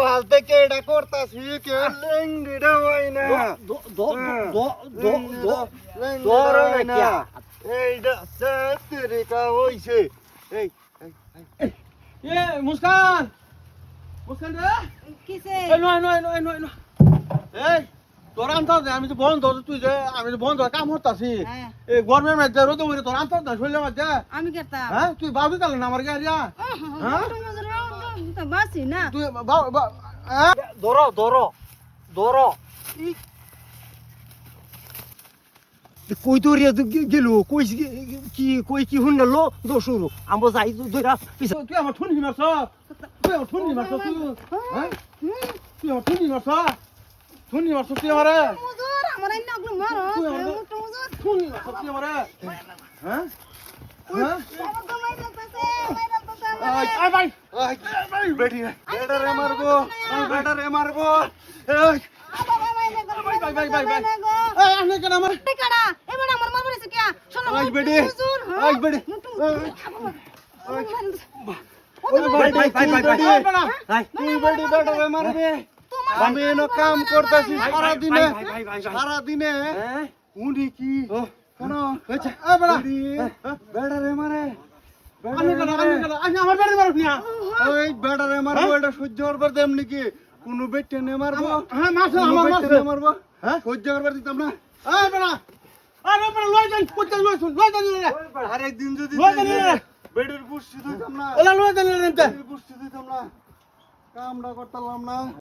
সকাল থেকে এটা করতাছি কে লেঙ্গিটা হয় না এইটা তেরিকা হইছে এই মুস্কান মুস্কান রে কিসে এই নয় এই তোর আনতাম যে আমি তো বন্ধ তুই যে আমি তো বন্ধ কাম করতাছি হ্যাঁ। এই গরমের মধ্যে রোদে উড়ে তোর আনতাম না শরীরের মধ্যে আমি করতাম হ্যাঁ তুই বাবু তাহলে না আমার গাড়িয়া হ্যাঁ? বাসি না তুই হ্যাঁ ধরো কই তো রিয়া গেল কই কি হুনলো দোসুরু আমবো যাই দইরা পিছে তুই আমার ঠুনি মারছ তুই আমার ঠুনি মারছ তুই হ্যাঁ তুই আমার ঠুনি মারছ তুই আমারে মুজুর আমার এই নগল মারো মুজুর ঠুনি মারছ তুই আমারে হ্যাঁ হ্যাঁ আমার তো মাইরা পাছে আই ভাই বেটারে মারবো ভাই এই আপনি কেন আমার টিকাড়া এবার আমার মারবো রে কি শোনো আই বেডি মুজুর আই বেডি বেটারে মারবে আমি এনো কাম করতেছি সারা দিনে উনি কি কেন বেটারে মারে আমার বাড়ি মারুক না ওই বেটারে মারবো এটা সহ্য করবার দেম নাকি কোন বেটে নে মারবো হ্যাঁ মারছে কোনো আমার বেটে মারছে নে মারবো হ্যাঁ সহ্য করবার দিতাম না এই বড়া আরে বড়া লই যাই কোথায় লই রে আরেকদিন যদি লই যাই রে বেডের পুষ্টি দিতাম না ওলা লই যাই রে বেডের পুষ্টি দিতাম না কামটা করতাম না